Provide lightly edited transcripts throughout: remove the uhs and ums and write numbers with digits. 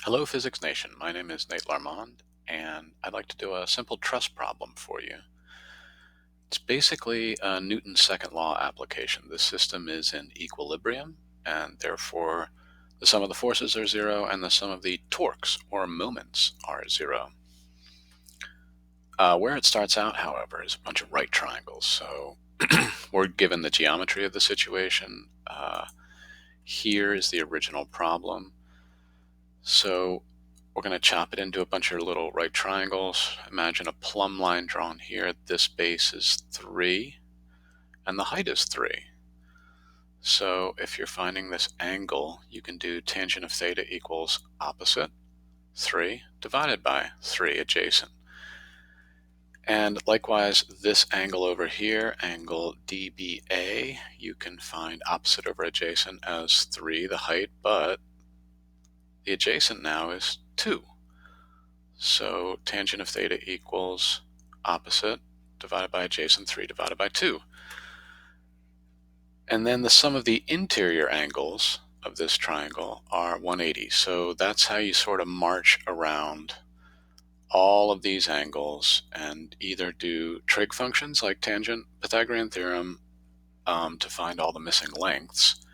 Hello Physics Nation, my name is Nate Larmond, and I'd like to do a simple truss problem for you. It's basically a Newton's second law application. The system is in equilibrium, and therefore the sum of the forces are zero, and the sum of the torques, or moments, are zero. Where it starts out, however, is a bunch of right triangles. So we're given the geometry of the situation. Here is the original problem. So we're going to chop it into a bunch of little right triangles. Imagine a plumb line drawn here. This base is 3, and the height is 3. So if you're finding this angle, you can do tangent of theta equals opposite 3 divided by 3 adjacent. And likewise, this angle over here, angle DBA, you can find opposite over adjacent as 3, the height, but the adjacent now is 2. So tangent of theta equals opposite divided by adjacent 3 divided by 2. And then the sum of the interior angles of this triangle are 180. So that's how you sort of march around all of these angles and either do trig functions like tangent, Pythagorean theorem, to find all the missing lengths,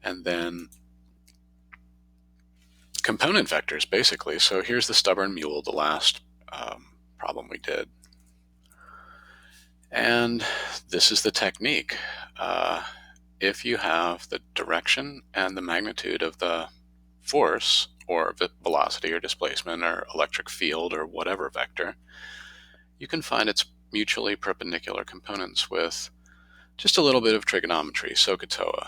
and then component vectors, basically. So here's the stubborn mule, the last problem we did. And this is the technique. If you have the direction and the magnitude of the force, or velocity or displacement or electric field or whatever vector, you can find its mutually perpendicular components with just a little bit of trigonometry, SOHCAHTOA.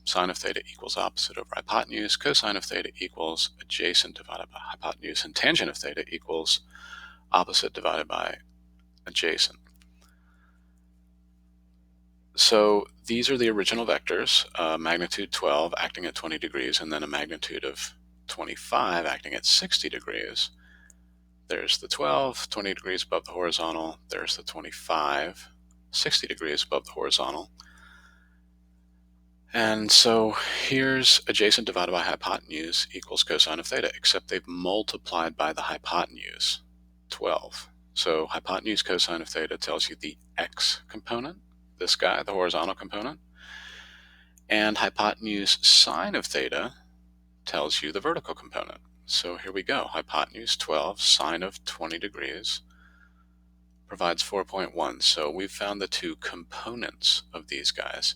Sine of theta equals opposite over hypotenuse, cosine of theta equals adjacent divided by hypotenuse, and tangent of theta equals opposite divided by adjacent. So these are the original vectors, magnitude 12 acting at 20 degrees, and then a magnitude of 25 acting at 60 degrees. There's the 12, 20 degrees above the horizontal. There's the 25, 60 degrees above the horizontal. And so here's adjacent divided by hypotenuse equals cosine of theta, except they've multiplied by the hypotenuse, 12. So hypotenuse cosine of theta tells you the x component, this guy, the horizontal component, and hypotenuse sine of theta tells you the vertical component. So here we go. Hypotenuse 12, sine of 20 degrees provides 4.1. So we've found the two components of these guys.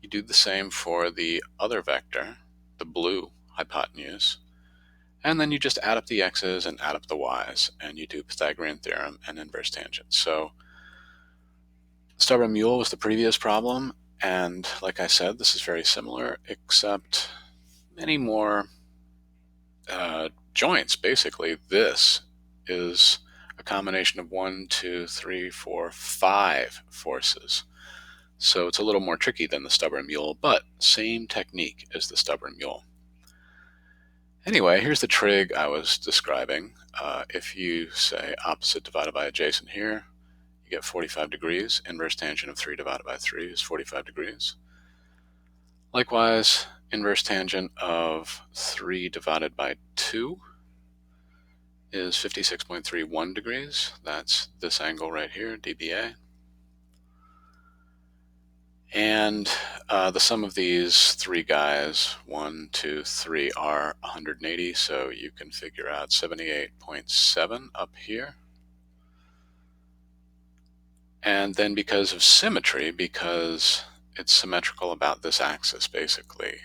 You do the same for the other vector, the blue hypotenuse, and then you just add up the x's and add up the y's, and you do Pythagorean theorem and inverse tangent. So stubborn mule was the previous problem, and like I said, this is very similar, except many more joints. Basically, this is a combination of 1, 2, 3, 4, 5 forces. So it's a little more tricky than the stubborn mule, but same technique as the stubborn mule. Anyway, here's the trig I was describing. If you say opposite divided by adjacent here, you get 45 degrees. Inverse tangent of 3 divided by 3 is 45 degrees. Likewise, inverse tangent of 3 divided by 2 is 56.31 degrees. That's this angle right here, dBA. And the sum of these three guys, 1, 2, 3, are 180, so you can figure out 78.7 up here. And then because of symmetry, because it's symmetrical about this axis, basically,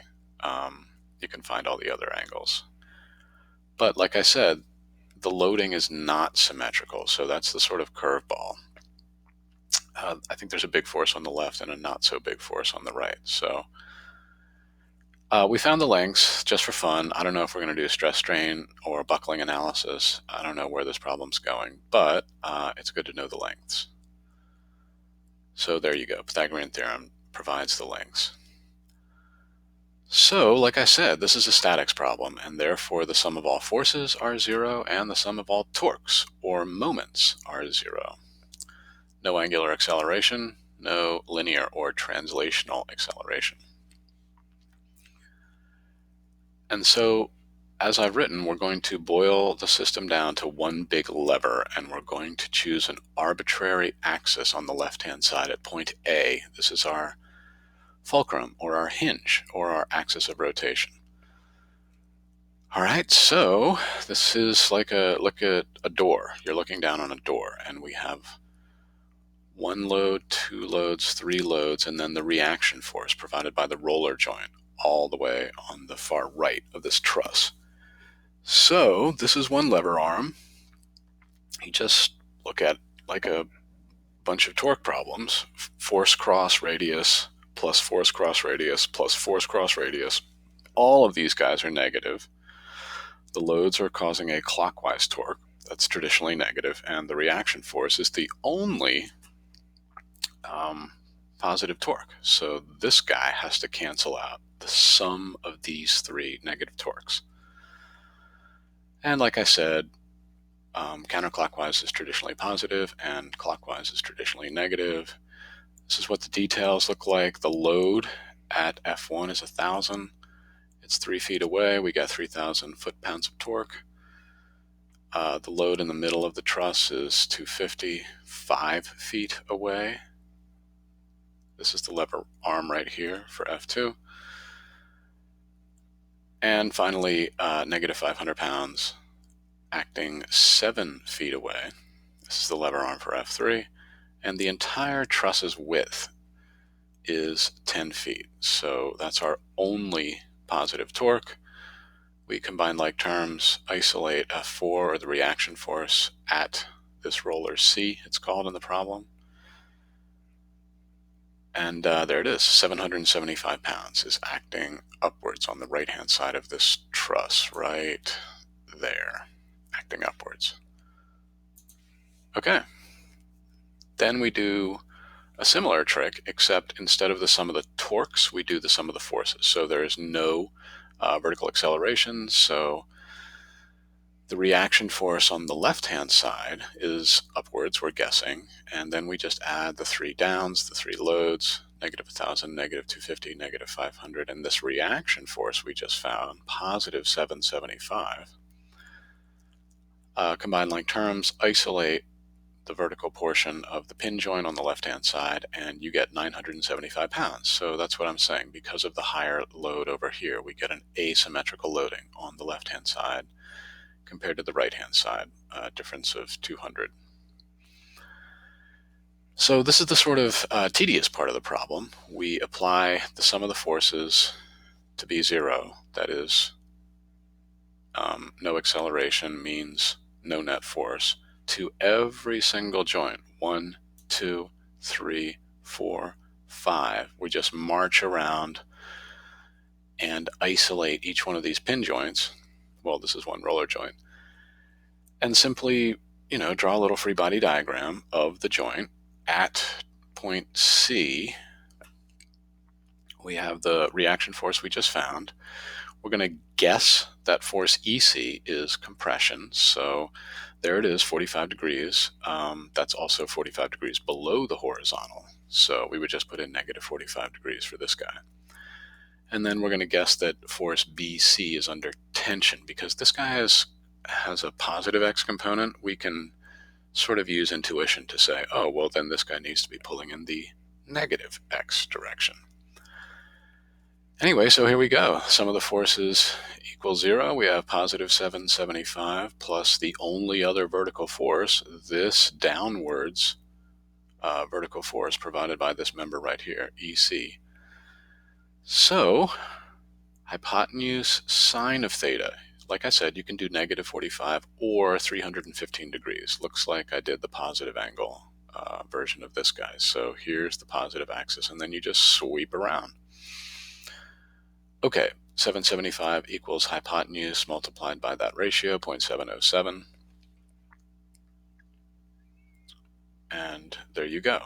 you can find all the other angles. But like I said, the loading is not symmetrical, so that's the sort of curveball. I think there's a big force on the left and a not so big force on the right. So we found the lengths just for fun. I don't know if we're going to do stress strain or buckling analysis. I don't know where this problem's going, but it's good to know the lengths. So there you go. Pythagorean theorem provides the lengths. So, like I said, this is a statics problem, and therefore the sum of all forces are 0, and the sum of all torques, or moments, are 0. No angular acceleration, no linear or translational acceleration. And so as I've written, we're going to boil the system down to one big lever, and we're going to choose an arbitrary axis on the left-hand side at point A. This is our fulcrum, or our hinge, or our axis of rotation. All right, so this is like a door. You're looking down on a door, and we have one load, two loads, three loads, and then the reaction force provided by the roller joint all the way on the far right of this truss. So this is one lever arm. You just look at like a bunch of torque problems. Force cross radius plus force cross radius plus force cross radius. All of these guys are negative. The loads are causing a clockwise torque. That's traditionally negative, and the reaction force is the only positive torque. So this guy has to cancel out the sum of these three negative torques. And like I said, counterclockwise is traditionally positive and clockwise is traditionally negative. This is what the details look like. The load at F1 is 1,000. It's 3 feet away. We got 3,000 foot-pounds of torque. The load in the middle of the truss is 250, 5 feet away. This is the lever arm right here for F2. And finally, negative 500 pounds acting 7 feet away. This is the lever arm for F3. And the entire truss's width is 10 feet. So that's our only positive torque. We combine like terms, isolate F4, or the reaction force, at this roller C, it's called in the problem. And there it is, 775 pounds is acting upwards on the right-hand side of this truss, right there, acting upwards. Okay. Then we do a similar trick, except instead of the sum of the torques, we do the sum of the forces. So there is no vertical acceleration, so the reaction force on the left-hand side is upwards, we're guessing, and then we just add the three downs, the three loads, negative 1,000, negative 250, negative 500, and this reaction force we just found, positive 775. Combine like terms, isolate the vertical portion of the pin joint on the left-hand side, and you get 975 pounds. So that's what I'm saying. Because of the higher load over here, we get an asymmetrical loading on the left-hand side compared to the right-hand side, a difference of 200. So this is the sort of tedious part of the problem. We apply the sum of the forces to be 0. That is, no acceleration means no net force, to every single joint. 1, 2, 3, 4, 5. We just march around and isolate each one of these pin joints. Well, this is one roller joint. And simply, draw a little free body diagram of the joint. At point C, we have the reaction force we just found. We're going to guess that force EC is compression. So there it is, 45 degrees. That's also 45 degrees below the horizontal. So we would just put in negative 45 degrees for this guy. And then we're going to guess that force BC is under tension. Because this guy has a positive x component, we can sort of use intuition to say, oh, well, then this guy needs to be pulling in the negative x direction. Anyway, so here we go. Sum of the forces equals 0. We have positive 775 plus the only other vertical force, this downwards vertical force provided by this member right here, EC. So hypotenuse sine of theta. Like I said, you can do negative 45 or 315 degrees. Looks like I did the positive angle version of this guy. So here's the positive axis, and then you just sweep around. Okay, 775 equals hypotenuse multiplied by that ratio, 0.707. And there you go.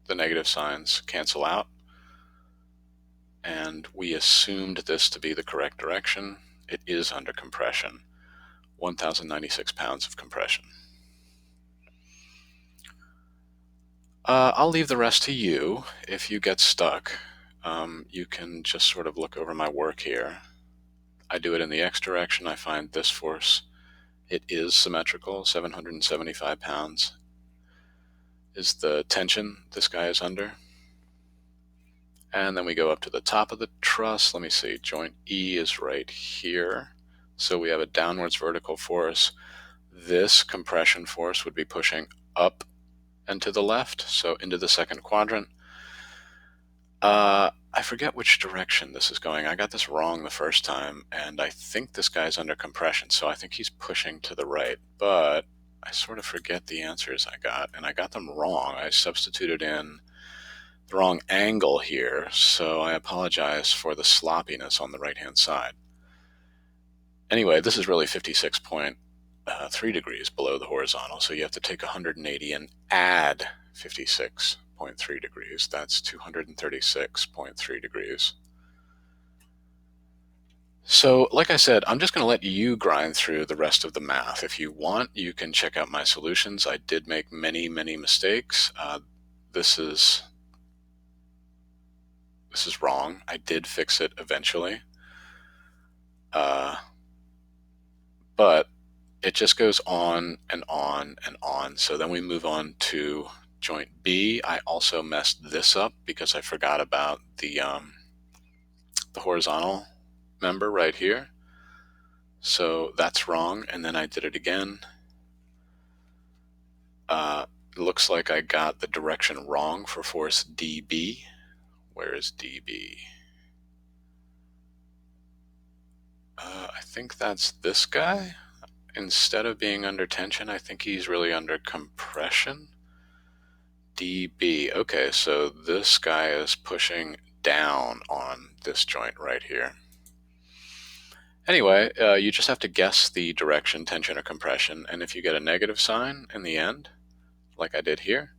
The negative signs cancel out. And we assumed this to be the correct direction. It is under compression. 1,096 pounds of compression. I'll leave the rest to you. If you get stuck, you can just sort of look over my work here. I do it in the x direction, I find this force, it is symmetrical. 775 pounds is the tension this guy is under. And then we go up to the top of the truss. Let me see, joint E is right here. So we have a downwards vertical force. This compression force would be pushing up and to the left, so into the second quadrant. I forget which direction this is going. I got this wrong the first time, and I think this guy's under compression, so I think he's pushing to the right, but I sort of forget the answers I got, and I got them wrong. I substituted in the wrong angle here, so I apologize for the sloppiness on the right-hand side. Anyway, this is really 56.3 degrees below the horizontal, so you have to take 180 and add 56.3 degrees. That's 236.3 degrees. So, like I said, I'm just going to let you grind through the rest of the math. If you want, you can check out my solutions. I did make many, many mistakes. This is wrong. I did fix it eventually. But it just goes on and on and on. So then we move on to joint B. I also messed this up because I forgot about the horizontal member right here. So that's wrong, and then I did it again. It looks like I got the direction wrong for force dB. Where is dB? I think that's this guy. Instead of being under tension, I think he's really under compression. dB. Okay, so this guy is pushing down on this joint right here. Anyway, you just have to guess the direction, tension or compression, and if you get a negative sign in the end, like I did here,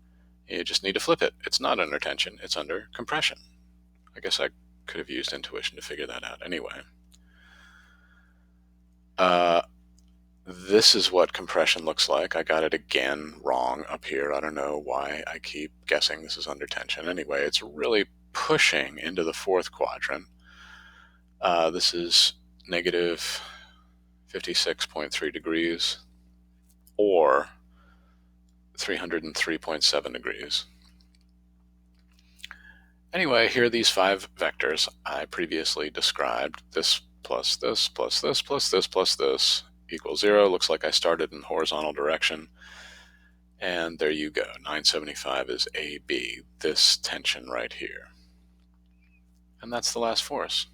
you just need to flip it. It's not under tension, it's under compression. I guess I could have used intuition to figure that out. Anyway, this is what compression looks like. I got it again wrong up here. I don't know why I keep guessing this is under tension. Anyway, it's really pushing into the fourth quadrant. This is negative 56.3 degrees or 303.7 degrees. Anyway, here are these 5 vectors I previously described. This plus this plus this plus this plus this equals 0. Looks like I started in horizontal direction. And there you go. 975 is AB, this tension right here. And that's the last force.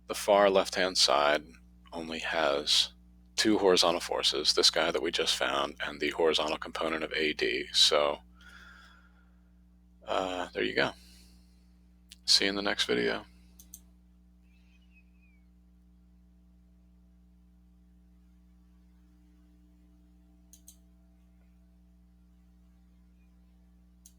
The far left-hand side only has 2 horizontal forces, this guy that we just found, and the horizontal component of AD. So there you go. See you in the next video.